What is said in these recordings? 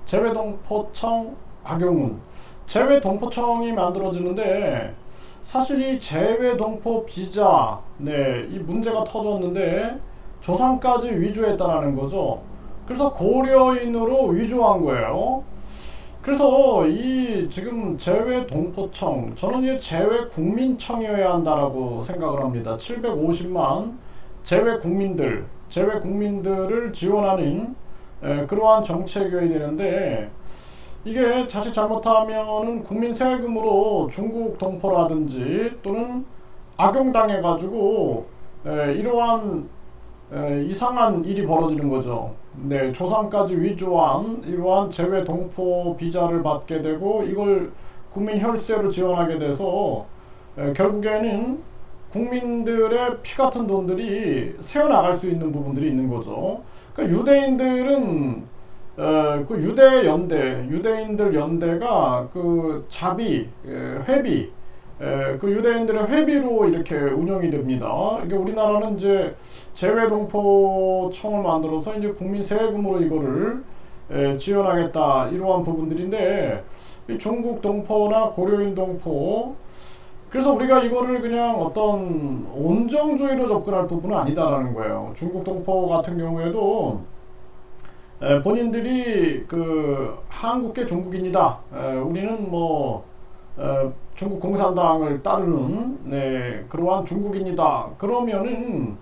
재외동포청 악용문. 재외동포청이 만들어지는데 사실 이 재외동포 비자, 이 문제가 터졌는데 조상까지 위조했다라는 거죠. 그래서 고려인으로 위조한 거예요. 그래서 이 지금 재외동포청, 저는 이 재외국민청이어야 한다라고 생각을 합니다. 750만 재외국민들을 지원하는 그러한 정책이어야 되는데, 이게 자칫 잘못하면은 국민 세금으로 중국 동포라든지 또는 악용당해 가지고 이러한 이상한 일이 벌어지는 거죠. 조상까지 위조한 이러한 재외 동포 비자를 받게 되고 이걸 국민 혈세로 지원하게 돼서 결국에는 국민들의 피 같은 돈들이 새어나갈 수 있는 부분들이 있는 거죠. 그러니까 유대인들은 그 유대인들 연대가 그 자비, 회비, 그 유대인들의 회비로 이렇게 운영이 됩니다. 이게 우리나라는 이제 재외동포청을 만들어서 이제 국민 세금으로 이거를 지원하겠다 이러한 부분들인데, 이 중국 동포나 고려인 동포, 그래서 우리가 이거를 그냥 어떤 온정주의로 접근할 부분은 아니다라는 거예요. 중국 동포 같은 경우에도 본인들이 그 한국계 중국인이다. 우리는 뭐 중국 공산당을 따르는 그러한 중국인이다. 그러면은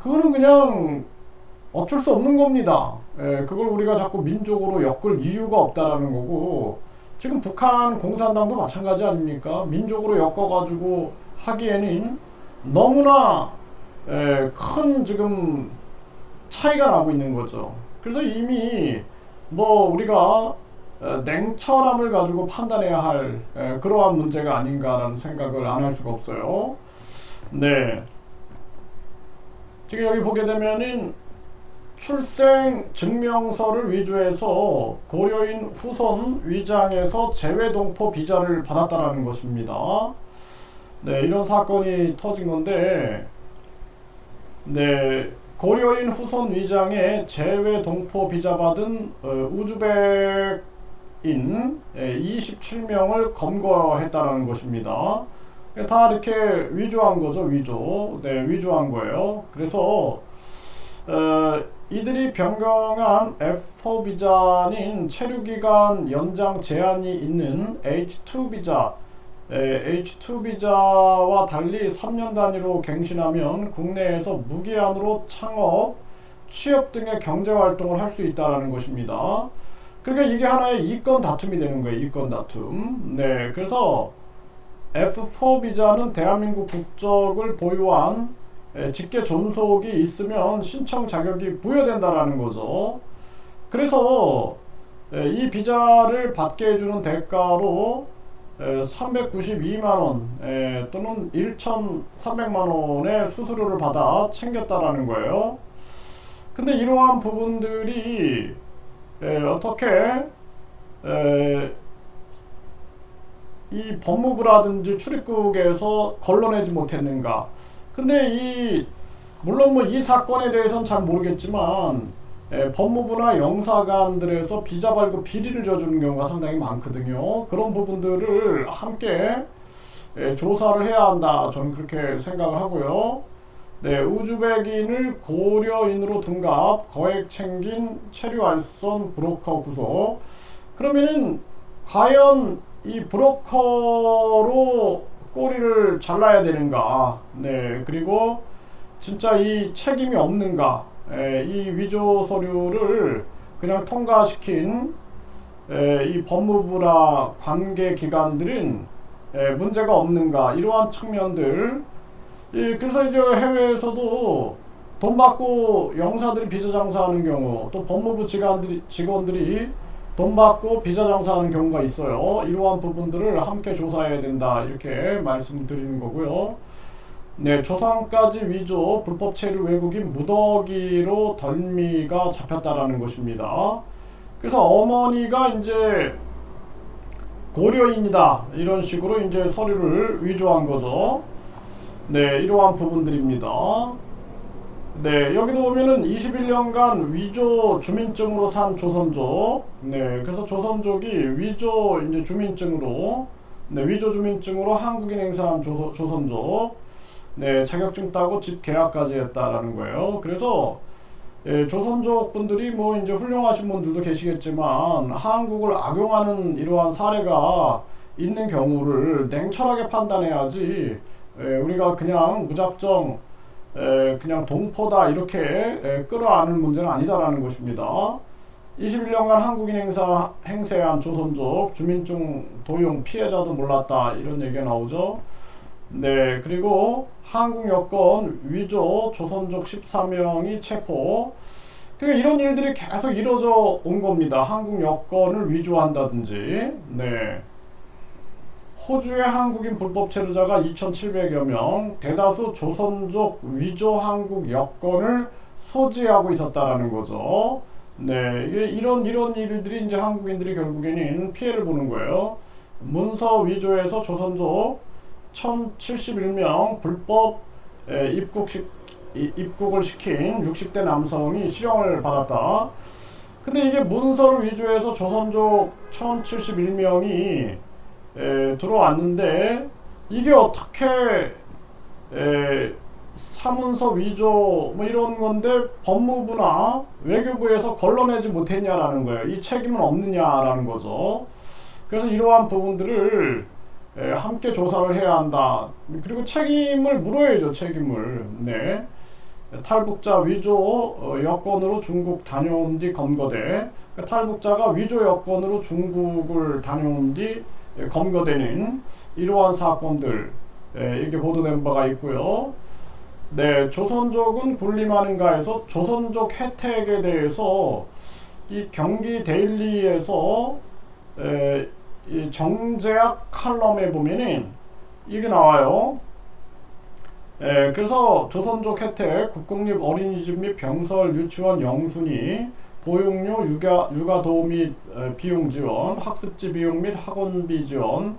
그거는 그냥 어쩔 수 없는 겁니다. 그걸 우리가 자꾸 민족으로 엮을 이유가 없다라는 거고, 지금 북한 공산당도 마찬가지 아닙니까? 민족으로 엮어가지고 하기에는 너무나 큰 지금 차이가 나고 있는 거죠. 그래서 이미 뭐 우리가 냉철함을 가지고 판단해야 할 그러한 문제가 아닌가라는 생각을 안 할 수가 없어요. 지금 여기 보게 되면은 출생 증명서를 위조해서 고려인 후손 위장해서 재외동포 비자를 받았다라는 것입니다. 이런 사건이 터진 건데, 고려인 후손 위장에 재외동포 비자 받은 우즈벡인 27명을 검거했다라는 것입니다. 다 이렇게 위조한 거죠. 위조한 거예요. 그래서 이들이 변경한 F4 비자는 체류기간 연장 제한이 있는 H2 비자, H2 비자와 달리 3년 단위로 갱신하면 국내에서 무기한으로 창업, 취업 등의 경제활동을 할 수 있다는 것입니다. 그러니까 이게 하나의 이권 다툼이 되는 거예요. 이권 다툼. 그래서 F4 비자는 대한민국 국적을 보유한 직계 존속이 있으면 신청 자격이 부여된다라는 거죠. 그래서 이 비자를 받게 해주는 대가로 392만원 또는 1,300만원의 수수료를 받아 챙겼다라는 거예요. 근데 이러한 부분들이 어떻게 이 법무부라든지 출입국에서 걸러내지 못했는가. 근데 물론 뭐 이 사건에 대해서는 잘 모르겠지만 법무부나 영사관들에서 비자 발급 비리를 저지르는 경우가 상당히 많거든요. 그런 부분들을 함께 조사를 해야 한다, 저는 그렇게 생각을 하고요. 우즈벡인을 고려인으로 둔갑, 거액 챙긴 체류 알선 브로커 구속. 그러면은 과연 이 브로커로 꼬리를 잘라야 되는가, 그리고 진짜 이 책임이 없는가, 이 위조 서류를 그냥 통과시킨 이 법무부나 관계기관들은 문제가 없는가, 이러한 측면들. 그래서 이제 해외에서도 돈 받고 영사들이 비자 장사하는 경우, 또 법무부 직원들이 돈 받고 비자 장사하는 경우가 있어요. 이러한 부분들을 함께 조사해야 된다, 이렇게 말씀드리는 거고요. 조상까지 위조, 불법 체류 외국인 무더기로 덜미가 잡혔다라는 것입니다. 그래서 어머니가 이제 고려인이다, 이런 식으로 이제 서류를 위조한 거죠. 이러한 부분들입니다. 네, 여기도 보면은 21년간 위조 주민증으로 산 조선족. 네, 그래서 조선족이 위조 이제 주민증으로, 네, 위조 주민증으로 한국인 행세한 조선족. 네, 자격증 따고 집 계약까지 했다라는 거예요. 그래서 예, 조선족 분들이 뭐 이제 훌륭하신 분들도 계시겠지만 한국을 악용하는 이러한 사례가 있는 경우를 냉철하게 판단해야지, 우리가 그냥 무작정 그냥 동포다 이렇게 끌어안을 문제는 아니다라는 것입니다. 21년간 한국인 행세한 조선족 주민증 도용 피해자도 몰랐다 이런 얘기가 나오죠. 네, 그리고 한국 여권 위조 조선족 14명이 체포. 그러니까 이런 일들이 계속 이루어져 온 겁니다. 한국 여권을 위조한다든지. 네. 호주의 한국인 불법 체류자가 2,700여 명, 대다수 조선족 위조 한국 여권을 소지하고 있었다라는 거죠. 네, 이런 일들이 이제 한국인들이 결국에는 피해를 보는 거예요. 문서 위조에서 조선족 1,071명 불법 입국을 시킨 60대 남성이 실형을 받았다. 근데 이게 문서를 위조해서 조선족 1,071명이 들어왔는데 이게 어떻게 사문서 위조 뭐 이런 건데 법무부나 외교부에서 걸러내지 못했냐라는 거예요. 이 책임은 없느냐라는 거죠. 그래서 이러한 부분들을 함께 조사를 해야 한다. 그리고 책임을 물어야죠. 책임을. 네. 탈북자 위조 여권으로 중국 다녀온 뒤 검거돼. 탈북자가 위조 여권으로 중국을 다녀온 뒤 검거되는 이러한 사건들, 이게 보도된 바가 있고요. 네, 조선족은 군림하는가에서 조선족 혜택에 대해서 이 경기 데일리에서 이 정제학 칼럼에 보면은 이게 나와요. 그래서 조선족 혜택, 국공립 어린이집 및 병설, 유치원, 영순위, 보육료, 육아 도움 및 비용 지원, 학습지 비용 및 학원비 지원,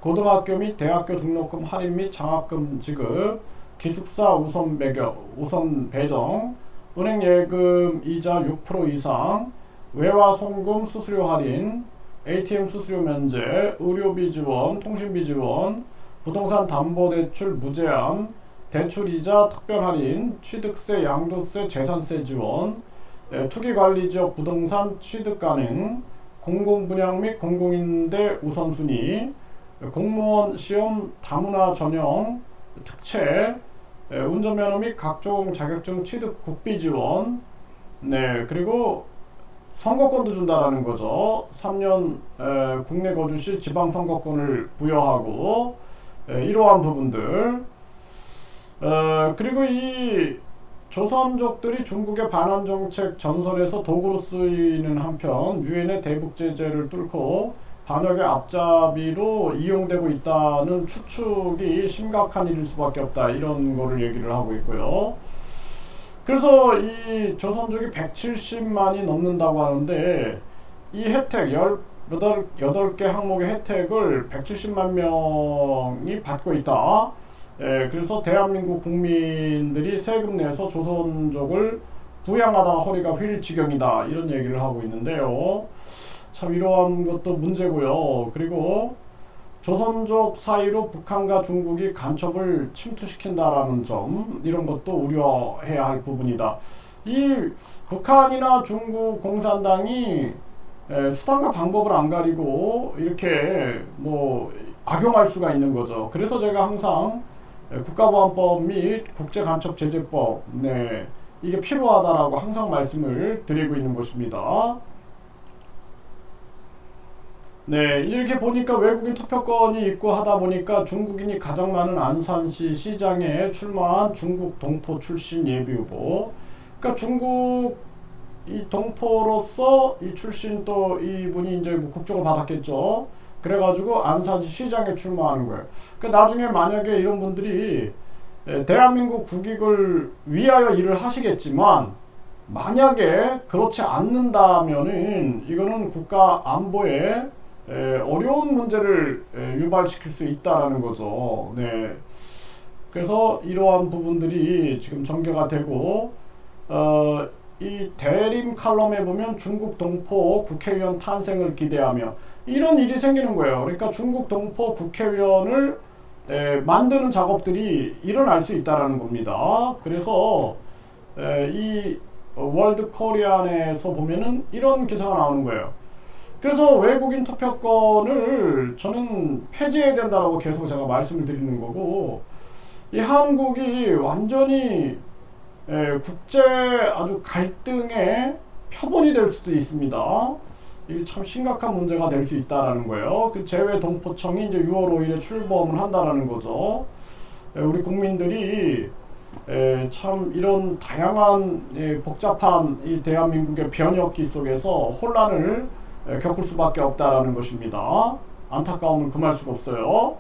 고등학교 및 대학교 등록금 할인 및 장학금 지급, 기숙사 우선 배정, 은행 예금 이자 6% 이상, 외화 송금 수수료 할인, ATM 수수료 면제, 의료비 지원, 통신비 지원, 부동산 담보대출 무제한, 대출이자 특별 할인, 취득세, 양도세, 재산세 지원, 투기관리지역 부동산 취득 가능, 공공분양 및 공공임대 우선순위, 공무원 시험 다문화 전형 특채, 운전면허 및 각종 자격증 취득 국비 지원, 네, 그리고 선거권도 준다라는 거죠. 3년 국내 거주 시 지방 선거권을 부여하고, 이러한 부분들. 그리고 이 조선족들이 중국의 반환 정책 전선에서 도구로 쓰이는 한편 유엔의 대북 제재를 뚫고 반역의 앞잡이로 이용되고 있다는 추측이 심각한 일일 수밖에 없다, 이런 거를 얘기를 하고 있고요. 그래서 이 조선족이 170만이 넘는다고 하는데 이 혜택 18개 항목의 혜택을 170만 명이 받고 있다. 그래서 대한민국 국민들이 세금 내서 조선족을 부양하다가 허리가 휠 지경이다, 이런 얘기를 하고 있는데요. 참 이러한 것도 문제고요. 그리고 조선족 사이로 북한과 중국이 간첩을 침투시킨다라는 점, 이런 것도 우려해야 할 부분이다. 이 북한이나 중국 공산당이 수단과 방법을 안 가리고 이렇게 뭐 악용할 수가 있는 거죠. 그래서 제가 항상 국가보안법 및 국제간첩제재법, 네, 이게 필요하다라고 항상 말씀을 드리고 있는 것입니다. 네, 이렇게 보니까 외국인 투표권이 있고 하다 보니까 중국인이 가장 많은 안산시 시장에 출마한 중국 동포 출신 예비후보. 그러니까 중국 이 동포로서 이 출신 또 이분이 이제 뭐 국적을 받았겠죠. 그래가지고 안산시 시장에 출마하는 거예요. 그러니까 나중에 만약에 이런 분들이 대한민국 국익을 위하여 일을 하시겠지만 만약에 그렇지 않는다면은 이거는 국가 안보에 어려운 문제를 유발시킬 수 있다라는 거죠. 네. 그래서 이러한 부분들이 지금 전개가 되고 이 대림 칼럼에 보면 중국 동포 국회의원 탄생을 기대하며 이런 일이 생기는 거예요. 그러니까 중국 동포 국회의원을 만드는 작업들이 일어날 수 있다라는 겁니다. 그래서 이 월드 코리안에서 보면은 이런 기사가 나오는 거예요. 그래서 외국인 투표권을 저는 폐지해야 된다라고 계속 제가 말씀을 드리는 거고, 이 한국이 완전히 국제 아주 갈등의 표본이 될 수도 있습니다. 이게 참 심각한 문제가 될 수 있다라는 거예요. 그 재외동포청이 이제 6월 5일에 출범을 한다라는 거죠. 우리 국민들이 참 이런 다양한 복잡한 이 대한민국의 변혁기 속에서 혼란을 겪을 수밖에 없다라는 것입니다. 안타까움을 금할 수가 없어요.